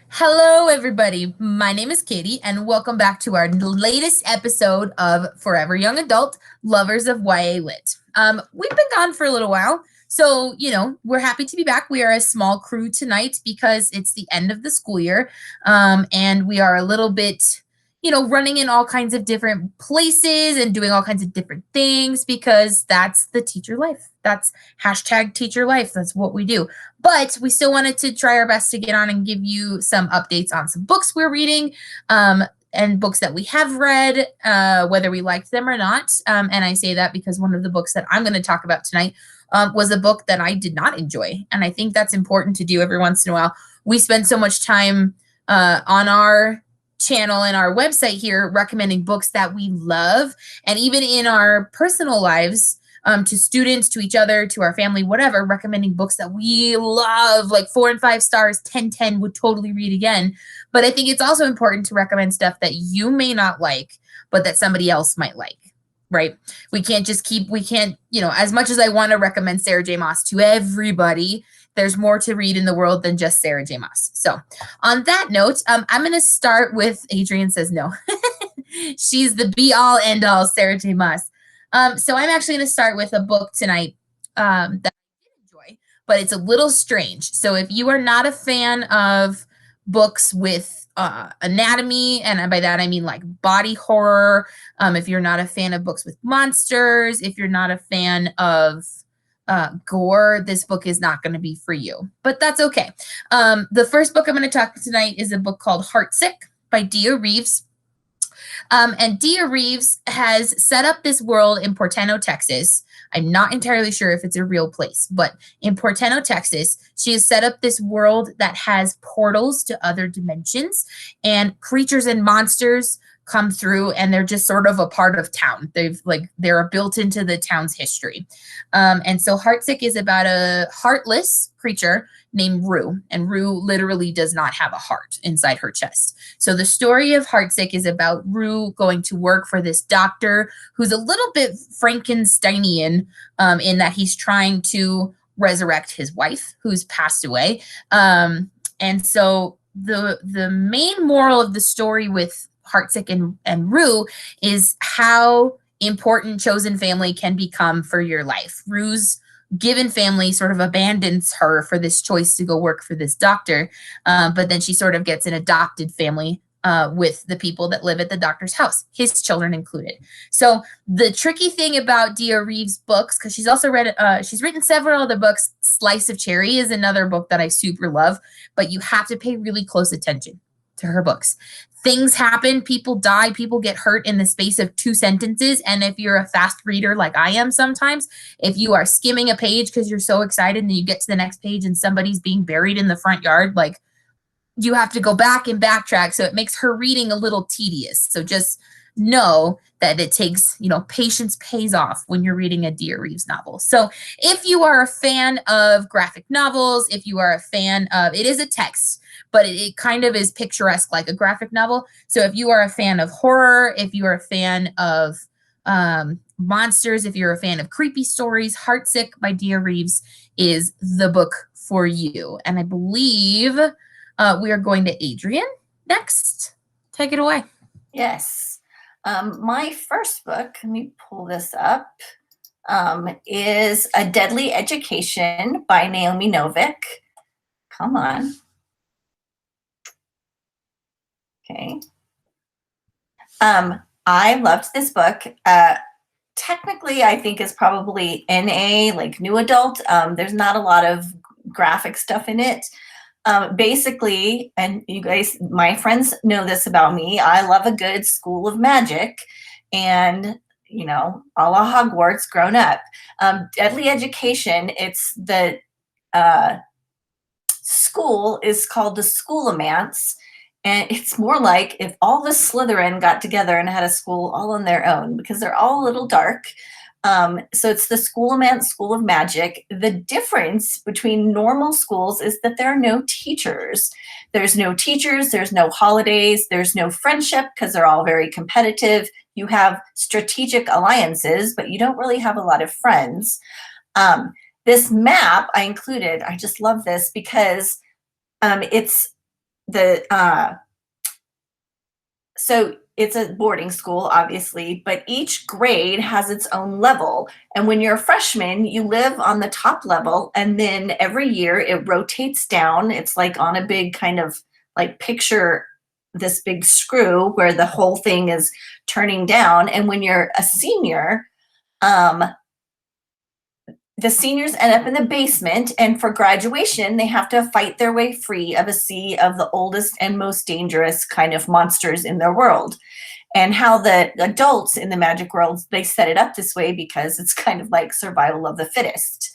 Hello, everybody. My name is Katie, and welcome back to our latest episode of Forever Young Adult Lovers of YA Lit. We've been gone for a little while, so we're happy to be back. We are a small crew tonight because it's the end of the school year, and we are a little bit, running in all kinds of different places and doing all kinds of different things because that's the teacher life. That's hashtag teacher life. That's what we do. But we still wanted to try our best to get on and give you some updates on some books we're reading and books that we have read, whether we liked them or not. And I say that because one of the books that I'm going to talk about tonight was a book that I did not enjoy. And I think that's important to do every once in a while. We spend so much time on our channel and our website here recommending books that we love. And even in our personal lives, to students, to each other, to our family, whatever, recommending books that we love, like 4 and 5 stars, 10/10, would totally read again. But I think it's also important to recommend stuff that you may not like, but that somebody else might like, right? We can't, as much as I want to recommend Sarah J. Maas to everybody, there's more to read in the world than just Sarah J. Maas. So on that note, I'm going to start with Adrian Says No. She's the be all end all Sarah J. Maas. So I'm actually going to start with a book tonight that I did enjoy, but it's a little strange. So if you are not a fan of books with anatomy, and by that I mean like body horror, if you're not a fan of books with monsters, if you're not a fan of gore, this book is not going to be for you. But that's okay. The first book I'm going to talk tonight is a book called Heartsick by Dia Reeves. And Dia Reeves has set up this world in Portano, Texas. I'm not entirely sure if it's a real place, but in Portano, Texas, she has set up this world that has portals to other dimensions, and creatures and monsters come through, and they're just sort of a part of town. They're built into the town's history. And so Heartsick is about a heartless creature named Rue, and Rue literally does not have a heart inside her chest. So the story of Heartsick is about Rue going to work for this doctor who's a little bit Frankensteinian, in that he's trying to resurrect his wife who's passed away. And so the main moral of the story with Heartsick and Rue is how important chosen family can become for your life. Rue's given family sort of abandons her for this choice to go work for this doctor, but then she sort of gets an adopted family with the people that live at the doctor's house, his children included. So the tricky thing about Dia Reeves' books, because she's also she's written several other books. Slice of Cherry is another book that I super love, but you have to pay really close attention to her books. Things happen, people die, people get hurt in the space of 2 sentences. And if you're a fast reader like I am sometimes, if you are skimming a page because you're so excited and you get to the next page and somebody's being buried in the front yard, like, you have to go back and backtrack. So it makes her reading a little tedious. So just know that it takes, patience pays off when you're reading a Dia Reeves novel. So if you are a fan of graphic novels, if you are a fan of, it is a text, but it kind of is picturesque like a graphic novel. So if you are a fan of horror, if you are a fan of monsters, if you're a fan of creepy stories, Heartsick by Dia Reeves is the book for you. And I believe we are going to Adrian next. Take it away. Yes. My first book, let me pull this up, is A Deadly Education by Naomi Novik. Come on. Okay. I loved this book. Technically, I think is probably NA, like new adult. There's not a lot of graphic stuff in it. Basically, and you guys, my friends know this about me, I love a good school of magic, and a la Hogwarts grown up. Deadly Education, it's the school is called the Scholomance, and it's more like if all the Slytherin got together and had a school all on their own, because they're all a little dark. So it's the Scholomance School of Magic. The difference between normal schools is that there are no teachers. There's no teachers, there's no holidays, there's no friendship because they're all very competitive. You have strategic alliances, but you don't really have a lot of friends. This map I included, I just love this because it's so it's a boarding school, obviously, but each grade has its own level. And when you're a freshman, you live on the top level, and then every year it rotates down. It's like on a big kind of like picture this big screw where the whole thing is turning down. And when you're a senior, the seniors end up in the basement, and for graduation, they have to fight their way free of a sea of the oldest and most dangerous kind of monsters in their world. And how the adults in the magic world, they set it up this way because it's kind of like survival of the fittest.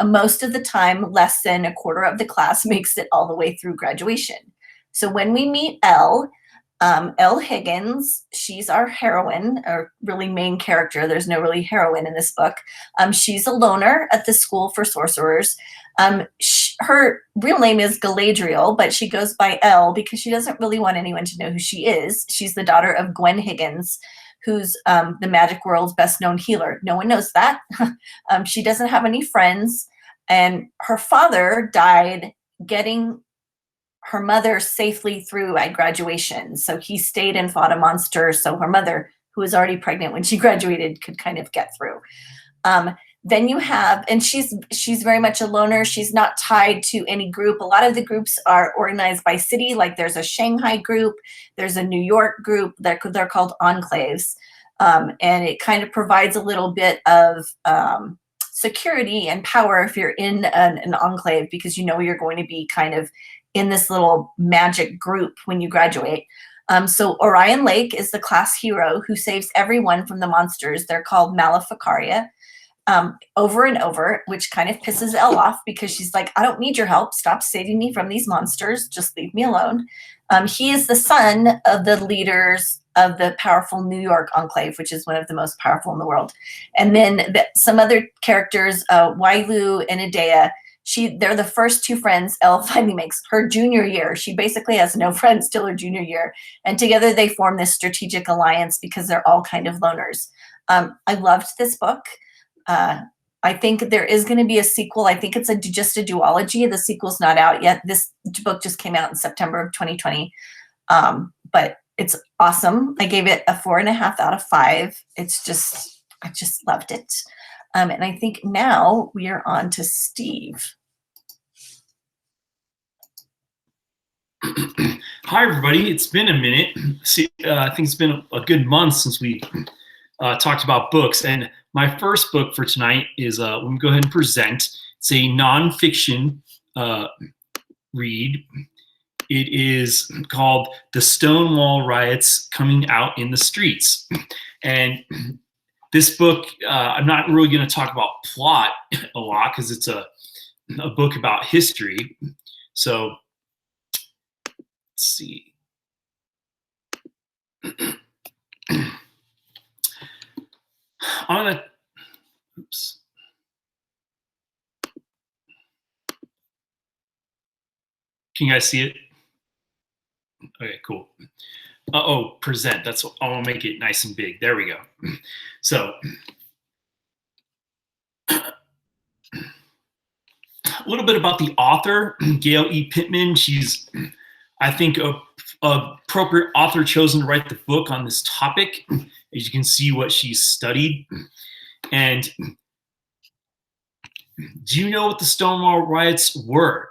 Most of the time, less than a quarter of the class makes it all the way through graduation. So when we meet Elle, Elle Higgins, she's our heroine, or really main character. There's no really heroine in this book. She's a loner at the school for sorcerers. Her real name is Galadriel, but she goes by Elle because she doesn't really want anyone to know who she is. She's the daughter of Gwen Higgins, who's the magic world's best known healer. No one knows that. She doesn't have any friends, and her father died getting her mother safely through at graduation. So he stayed and fought a monster, so her mother, who was already pregnant when she graduated, could kind of get through. Then you have, and she's very much a loner. She's not tied to any group. A lot of the groups are organized by city. Like there's a Shanghai group, there's a New York group. They're called enclaves, and it kind of provides a little bit of security and power if you're in an enclave, because you know you're going to be kind of in this little magic group when you graduate. So Orion Lake is the class hero who saves everyone from the monsters. They're called Maleficaria, over and over, which kind of pisses Elle off because she's like, I don't need your help. Stop saving me from these monsters. Just leave me alone. He is the son of the leaders of the powerful New York Enclave, which is one of the most powerful in the world. And then some other characters, Wailu and Idea, they're the first two friends Elle finally makes her junior year. She basically has no friends till her junior year. And together they form this strategic alliance because they're all kind of loners. I loved this book. I think there is going to be a sequel. I think it's just a duology. The sequel's not out yet. This book just came out in September of 2020. But it's awesome. I gave it a 4.5 out of 5. I just loved it. And I think now we are on to Steve. Hi, everybody. It's been a minute. I think it's been a good month since we talked about books. And my first book for tonight is, let me go ahead and present. It's a nonfiction read. It is called The Stonewall Riots Coming Out in the Streets. And this book, I'm not really going to talk about plot a lot because it's a book about history. So let's see. Oops. Can you guys see it? Okay, cool. Present. That's what I want to make it nice and big. There we go. So, a little bit about the author, Gail E. Pittman. She's, I think, a appropriate author chosen to write the book on this topic. As you can see, what she's studied. And do you know what the Stonewall Riots were?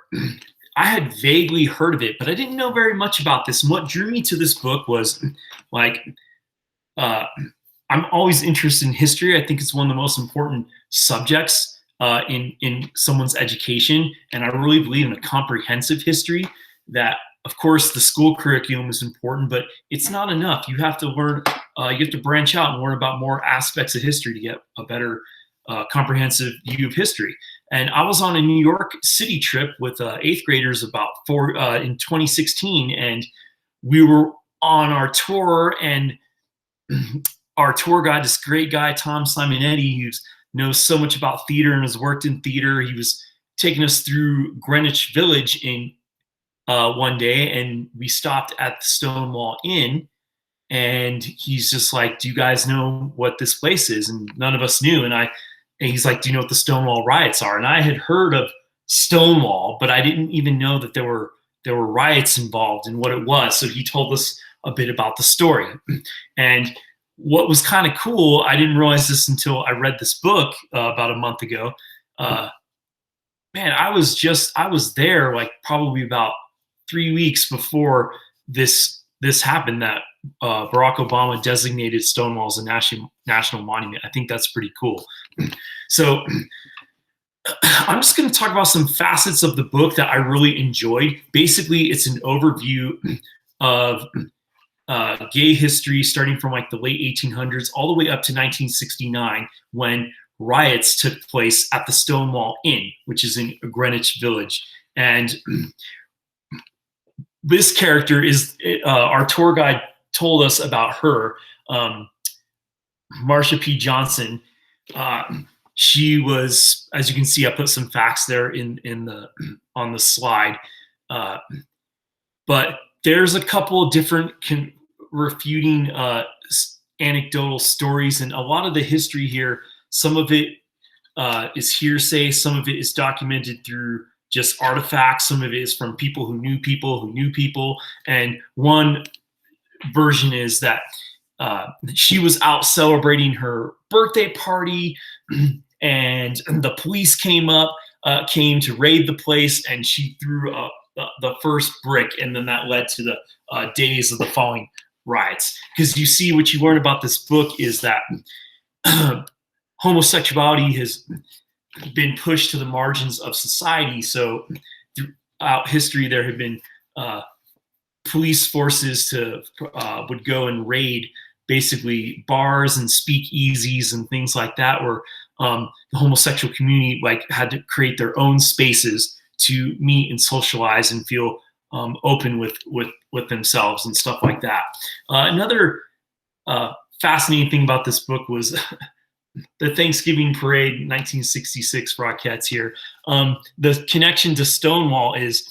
I had vaguely heard of it, but I didn't know very much about this. And what drew me to this book was, like, I'm always interested in history. I think it's one of the most important subjects in someone's education. And I really believe in a comprehensive history that, of course, the school curriculum is important, but it's not enough. You have to learn, you have to branch out and learn about more aspects of history to get a better comprehensive view of history. And I was on a New York City trip with 8th graders in 2016, and we were on our tour, and our tour guide, this great guy, Tom Simonetti, who knows so much about theater and has worked in theater. He was taking us through Greenwich Village in one day, and we stopped at the Stonewall Inn, and he's just like, do you guys know what this place is? And none of us knew. And he's like, do you know what the Stonewall Riots are? And I had heard of Stonewall, but I didn't even know that there were there were riots involved and what it was. So he told us a bit about the story. And what was kind of cool, I didn't realize this until I read this book about a month ago. Man, I was there like probably about 3 weeks before this happened, that Barack Obama designated Stonewall as a national monument. I think that's pretty cool. So I'm just going to talk about some facets of the book that I really enjoyed. Basically, it's an overview of gay history starting from like the late 1800s all the way up to 1969, when riots took place at the Stonewall Inn, which is in Greenwich Village. And this character is our tour guide told us about her, Marsha P. Johnson. She was, as you can see, I put some facts there on the slide. But there's a couple of different refuting anecdotal stories, and a lot of the history here, some of it is hearsay, some of it is documented through just artifacts, some of it is from people who knew people. And one version is that she was out celebrating her birthday party, and the police came to raid the place, and she threw the first brick, and then that led to the days of the following riots. Because you see, what you learn about this book is that homosexuality has been pushed to the margins of society. So throughout history, there have been police forces would go and raid basically bars and speakeasies and things like that, where the homosexual community like had to create their own spaces to meet and socialize and feel open with themselves and stuff like that. Another fascinating thing about this book was the Thanksgiving Parade 1966 Rockettes here. The connection to Stonewall is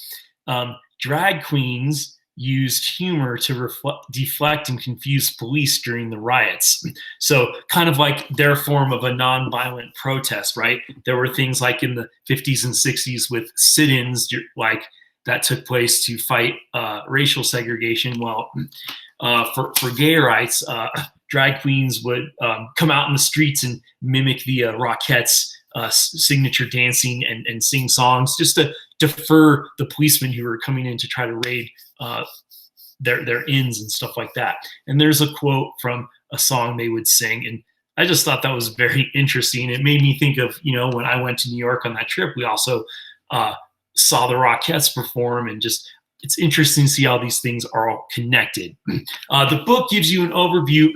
drag queens used humor to deflect and confuse police during the riots. So kind of like their form of a nonviolent protest, right? There were things like in the 50s and 60s with sit-ins like that took place to fight racial segregation. Well, for gay rights, drag queens would come out in the streets and mimic the Rockettes' signature dancing and sing songs just to defer the policemen who were coming in to try to raid their inns and stuff like that. And there's a quote from a song they would sing, and I just thought that was very interesting. It made me think of, when I went to New York on that trip, we also saw the Rockettes perform, and just it's interesting to see how these things are all connected. The book gives you an overview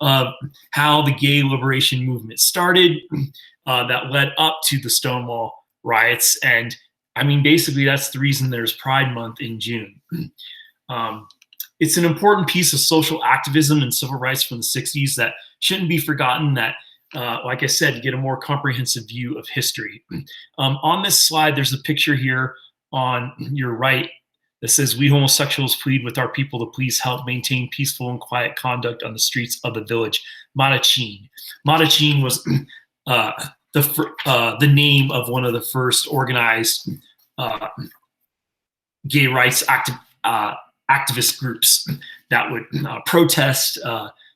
of how the gay liberation movement started, that led up to the Stonewall riots. And I mean, basically, that's the reason there's Pride Month in June. It's an important piece of social activism and civil rights from the 60s that shouldn't be forgotten, that, like I said, to get a more comprehensive view of history. On this slide, there's a picture here on your right that says, "We homosexuals plead with our people to please help maintain peaceful and quiet conduct on the streets of the village." Mattachine. Mattachine was the name of one of the first organized gay rights activist groups that would protest,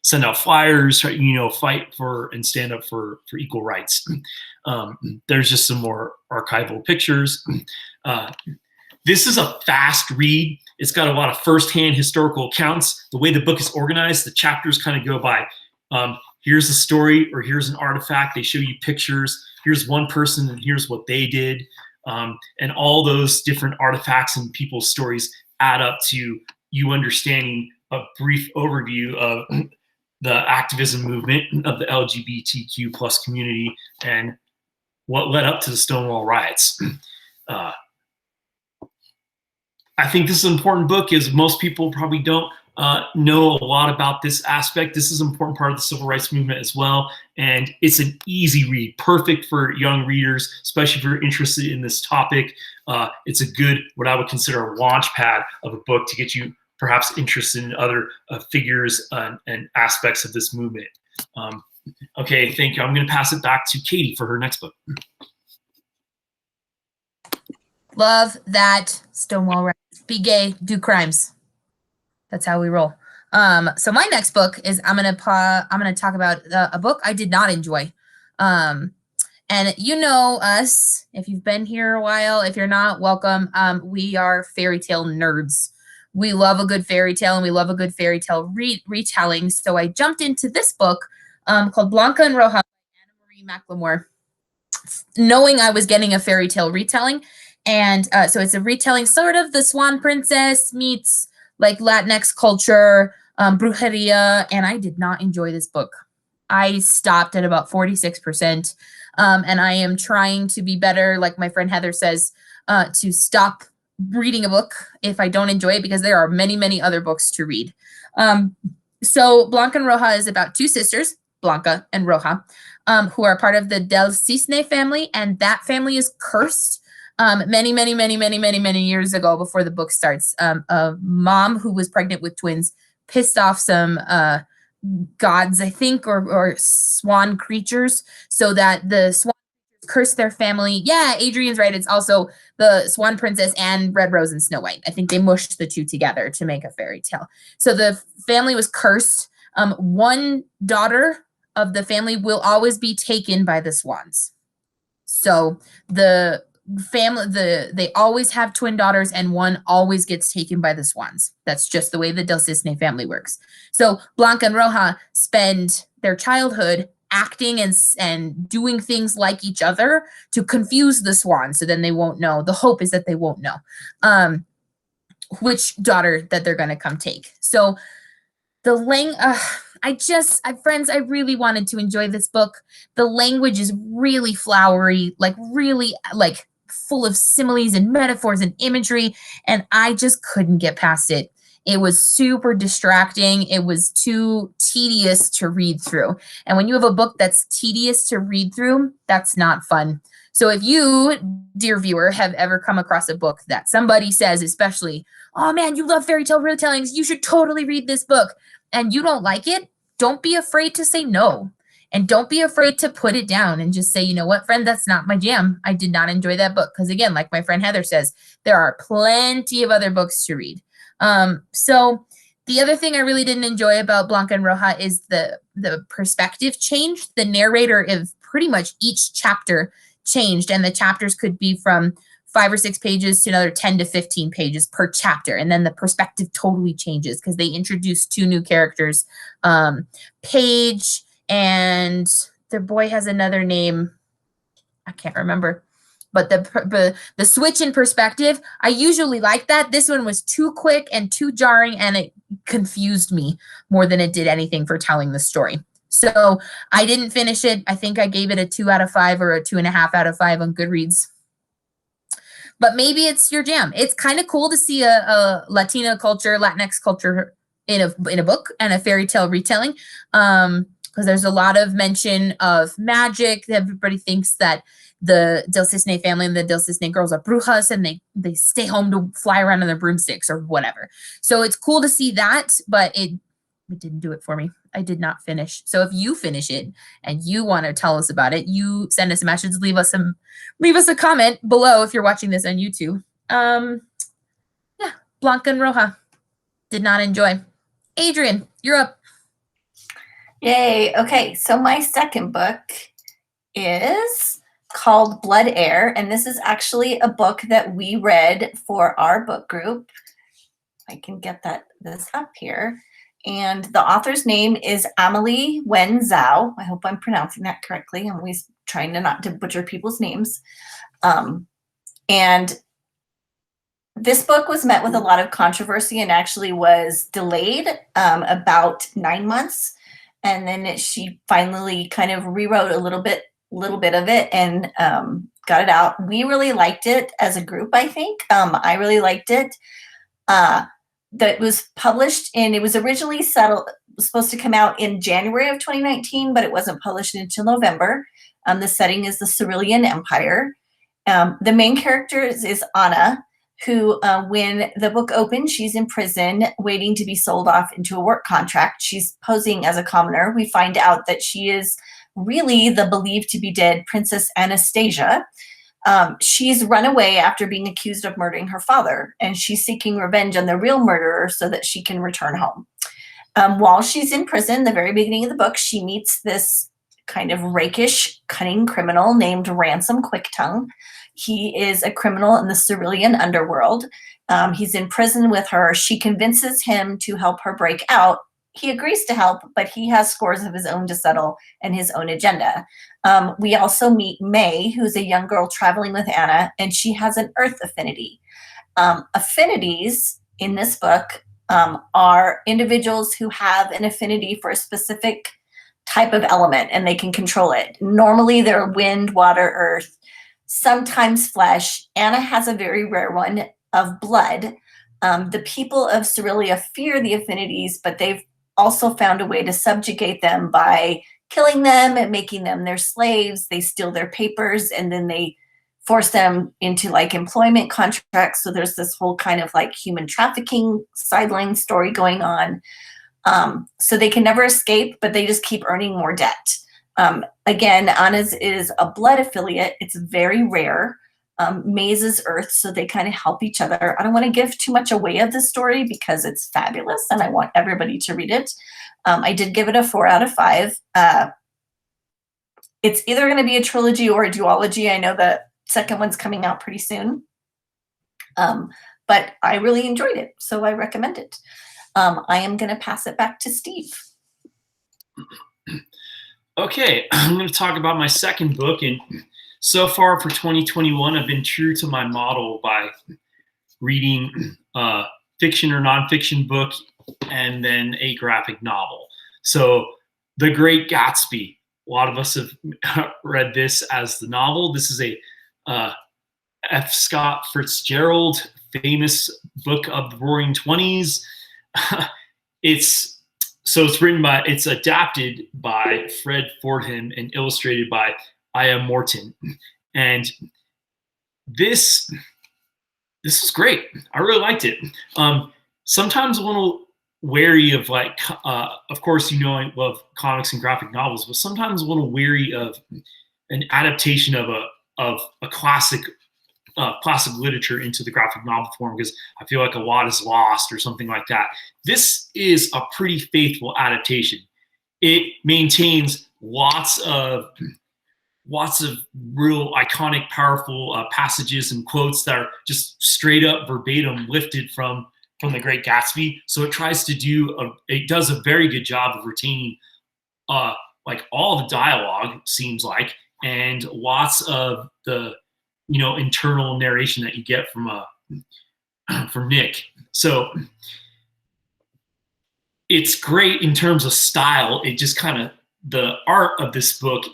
send out flyers, fight for and stand up for equal rights. There's just some more archival pictures. This is a fast read. It's got a lot of firsthand historical accounts. The way the book is organized, the chapters kind of go by, here's a story or here's an artifact. They show you pictures. Here's one person and here's what they did. And all those different artifacts and people's stories add up to you understanding a brief overview of the activism movement of the LGBTQ plus community and what led up to the Stonewall riots. I think this is an important book, as most people probably don't know a lot about this aspect. This is an important part of the civil rights movement as well. And it's an easy read, perfect for young readers, especially if you're interested in this topic. It's a good, what I would consider a launch pad of a book to get you perhaps interested in other figures and aspects of this movement. Okay, thank you. I'm going to pass it back to Katie for her next book. Love that. Stonewall Rights. Be gay, do crimes. That's how we roll. So my next book is I'm gonna talk about a book I did not enjoy. And you know us, if you've been here a while, if you're not, welcome. We are fairy tale nerds. We love a good fairy tale and we love a good fairy tale retelling. So I jumped into this book called Blanca and Roja by Anna Marie McLemore, knowing I was getting a fairy tale retelling. And so it's a retelling, sort of the Swan Princess meets like Latinx culture, brujeria, and I did not enjoy this book. I stopped at about 46%. And I am trying to be better, like my friend Heather says, to stop reading a book if I don't enjoy it, because there are many, many other books to read. So Blanca and Roja is about two sisters, Blanca and Roja, who are part of the Del Cisne family, and that family is cursed. Many, many, many, many, many, many years ago, before the book starts, a mom who was pregnant with twins pissed off some gods, I think, or swan creatures, so that the swan cursed their family. Yeah, Adrian's right. It's also the Swan Princess and Red Rose and Snow White. I think they mushed the two together to make a fairy tale. So the family was cursed. One daughter of the family will always be taken by the swans. So the family, they always have twin daughters, and one always gets taken by the swans. That's just the way the Del Cisne family works. So Blanca and Roja spend their childhood acting and doing things like each other to confuse the swans, so then they won't know. The hope is that they won't know which daughter that they're going to come take. So the friends, I really wanted to enjoy this book. The language is really flowery, really full of similes and metaphors and imagery, and I just couldn't get past it. It was super distracting. It was too tedious to read through. And when you have a book that's tedious to read through, that's not fun. So if you, dear viewer, have ever come across a book that somebody says, especially, oh man, you love fairy tale retellings, you should totally read this book, and you don't like it, don't be afraid to say no. And don't be afraid to put it down and just say, you know what, friend, that's not my jam. I did not enjoy that book. Because again, like my friend Heather says, there are plenty of other books to read. So the other thing I really didn't enjoy about Blanca and Roja is the perspective change. The narrator of pretty much each chapter changed, and the chapters could be from 5 or 6 pages to another 10 to 15 pages per chapter. And then the perspective totally changes because they introduced 2 new characters, Paige, and their boy has another name. I can't remember. But the switch in perspective, I usually like that. This one was too quick and too jarring, and it confused me more than it did anything for telling the story. So I didn't finish it. I think I gave it a 2 out of 5 or a 2.5 out of 5 on Goodreads. But maybe it's your jam. It's kind of cool to see a Latina culture, Latinx culture in a book and a fairy tale retelling. Because there's a lot of mention of magic. Everybody thinks that the Del Cisne family and the Del Cisne girls are brujas, and they stay home to fly around on their broomsticks or whatever. So it's cool to see that, but it didn't do it for me. I did not finish. So if you finish it and you want to tell us about it, you send us a message, leave us a comment below if you're watching this on YouTube. Yeah, Blanca and Roja, did not enjoy. Adrian, you're up. Yay. Okay, so my second book is called Blood Heir, and this is actually a book that we read for our book group. I can get this up here. And the author's name is Amelie Wen Zhao. I hope I'm pronouncing that correctly. I'm always trying not to butcher people's names. And this book was met with a lot of controversy and actually was delayed about 9 months. And then she finally kind of rewrote a little bit of it and got it out. We really liked it as a group, I think. I really liked it. That was published, and it was originally supposed to come out in January of 2019, but it wasn't published until November. The setting is the Cerulean Empire. The main character is Anna, who, when the book opens, she's in prison waiting to be sold off into a work contract. She's posing as a commoner. We find out that she is really the believed to be dead Princess Anastasia. She's run away after being accused of murdering her father, and she's seeking revenge on the real murderer so that she can return home. While she's in prison, the very beginning of the book, she meets this kind of rakish, cunning criminal named Ransom Quicktongue. He is a criminal in the Cerulean underworld. He's in prison with her. She convinces him to help her break out. He agrees to help, but he has scores of his own to settle and his own agenda. We also meet May, who's a young girl traveling with Anna, and she has an earth affinity. Affinities in this book are individuals who have an affinity for a specific type of element, and they can control it. Normally, they're wind, water, earth, sometimes flesh. Anna has a very rare one of blood. The people of Cerulia fear the affinities, but they've also found a way to subjugate them by killing them and making them their slaves. They steal their papers, and then they force them into like employment contracts. So there's this whole kind of like human trafficking sideline story going on. So they can never escape, but they just keep earning more debt. Again, Anna's is a blood affiliate. It's very rare. May's is earth, so they kind of help each other. I don't want to give too much away of the story because it's fabulous and I want everybody to read it. I did give it a 4 out of 5. It's either going to be a trilogy or a duology. I know the second one's coming out pretty soon. But I really enjoyed it, so I recommend it. I am going to pass it back to Steve. Okay, I'm going to talk about my second book. And so far for 2021, I've been true to my model by reading a fiction or nonfiction book and then a graphic novel. So The Great Gatsby. A lot of us have read this as the novel. This is a F. Scott Fitzgerald famous book of the Roaring '20s. It's adapted by Fred Fordham and illustrated by Aya Morton. And this is great. I really liked it. Sometimes a little wary of of course, I love comics and graphic novels, but sometimes a little weary of an adaptation of a classic literature into the graphic novel form, because I feel like a lot is lost or something like that. This is a pretty faithful adaptation. It maintains lots of real iconic, powerful passages and quotes that are just straight up verbatim lifted from The Great Gatsby. So it tries to it does a very good job of retaining like all the dialogue, seems like, and lots of the internal narration that you get from Nick. So it's great in terms of style. It just kind of, the art of this book,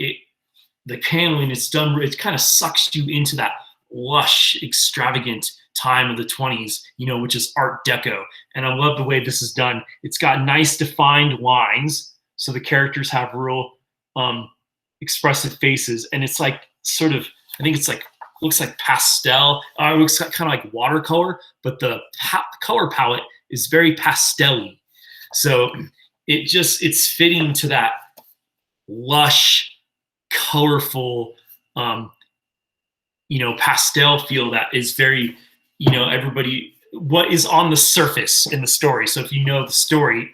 the paneling it's done, it kind of sucks you into that lush, extravagant time of the 20s, which is Art Deco. And I love the way this is done. It's got nice defined lines, so the characters have real expressive faces, and it's like sort of, I think it's like, looks like pastel. It looks kind of like watercolor, but the color palette is very pastel-y. So it's fitting to that lush, colorful, pastel feel that is very, everybody, what is on the surface in the story. So if you know the story,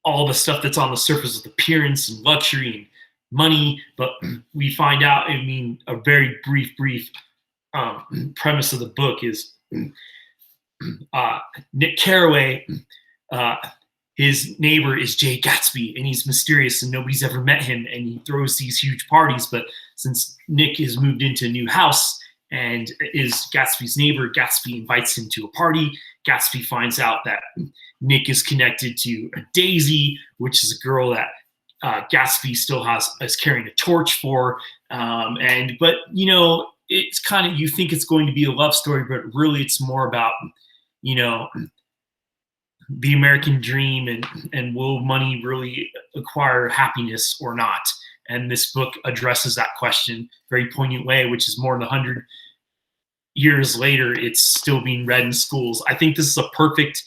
all the stuff that's on the surface with appearance and luxury and money, but we find out, a very brief premise of the book is Nick Carraway, his neighbor is Jay Gatsby, and he's mysterious and nobody's ever met him, and he throws these huge parties. But since Nick has moved into a new house and is Gatsby's neighbor, Gatsby invites him to a party. Gatsby finds out that Nick is connected to Daisy, which is a girl that Gatsby still is carrying a torch for. But it's kind of, you think it's going to be a love story, but really it's more about, the American dream and will money really acquire happiness or not? And this book addresses that question very poignant way, which is more than 100 years later, it's still being read in schools. I think this is a perfect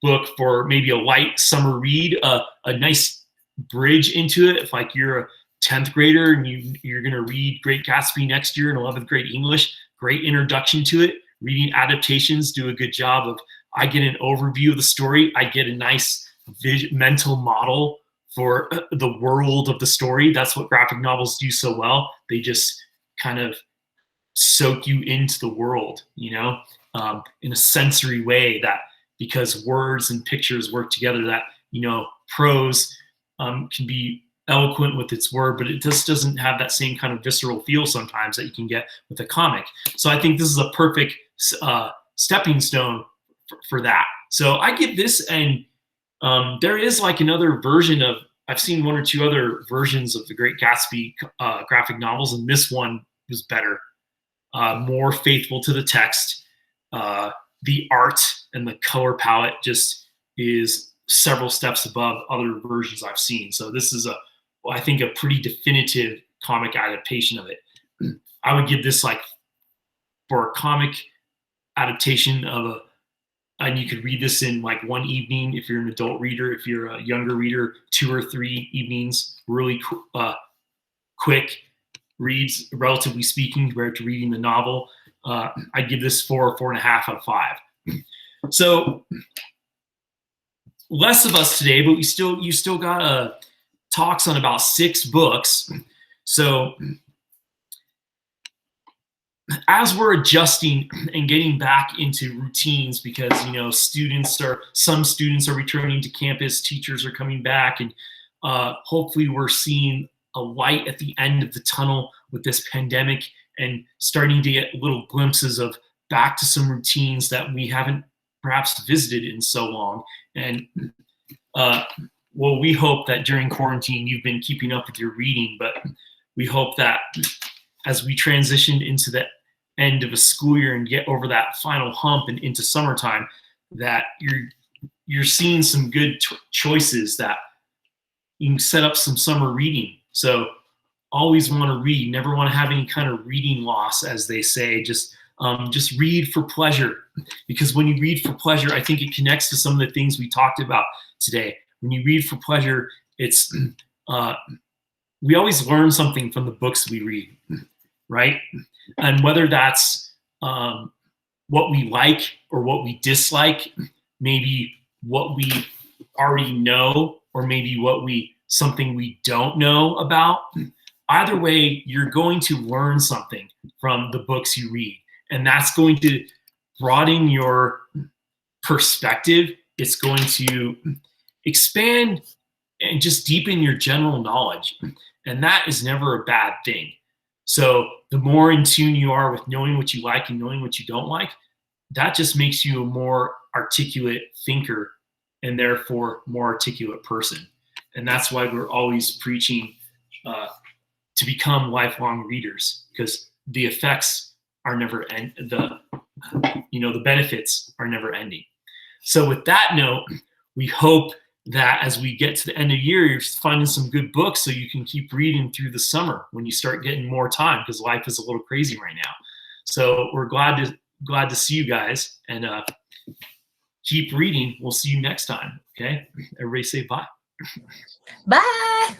book for maybe a light summer read, a nice bridge into it. If like you're 10th grader and you're going to read Great Gatsby next year in 11th grade English, great introduction to it. Reading adaptations do a good job of, I get an overview of the story. I get a nice mental model for the world of the story. That's what graphic novels do so well. They just kind of soak you into the world, you know, in a sensory way, that because words and pictures work together, that, you know, prose can be eloquent with its word, but it just doesn't have that same kind of visceral feel sometimes that you can get with a comic. So I think this is a perfect stepping stone for that. So I give this, and there is like another version of, I've seen one or two other versions of the Great Gatsby graphic novels, and this one was better, more faithful to the text. The art and the color palette just is several steps above other versions I've seen. So this is I think a pretty definitive comic adaptation of it. I would give this, like, for a comic adaptation of and you could read this in like one evening if you're an adult reader. If you're a younger reader, 2 or 3 evenings, really quick reads, relatively speaking, compared to reading the novel. I'd give this 4 or 4.5 out of 5. So less of us today, but you still got talks on about 6 books. So as we're adjusting and getting back into routines, because, you know, some students are returning to campus, teachers are coming back, and hopefully we're seeing a light at the end of the tunnel with this pandemic, and starting to get little glimpses of back to some routines that we haven't perhaps visited in so long. And well, we hope that during quarantine you've been keeping up with your reading, but we hope that as we transition into the end of a school year and get over that final hump and into summertime, that you're seeing some good choices that you can set up some summer reading. So always want to read, never want to have any kind of reading loss, as they say. Just read for pleasure, because when you read for pleasure, I think it connects to some of the things we talked about today. When you read for pleasure, it's we always learn something from the books we read, right? And whether that's what we like or what we dislike, maybe what we already know, or maybe something we don't know about. Either way, you're going to learn something from the books you read, and that's going to broaden your perspective. It's going to expand and just deepen your general knowledge, and that is never a bad thing. So the more in tune you are with knowing what you like and knowing what you don't like, that just makes you a more articulate thinker, and therefore more articulate person. And that's why we're always preaching to become lifelong readers, because the effects are never the benefits are never ending. So with that note, we hope that as we get to the end of the year, you're finding some good books so you can keep reading through the summer when you start getting more time, because life is a little crazy right now. So we're glad to see you guys, and keep reading. We'll see you next time. Okay, everybody say bye. Bye.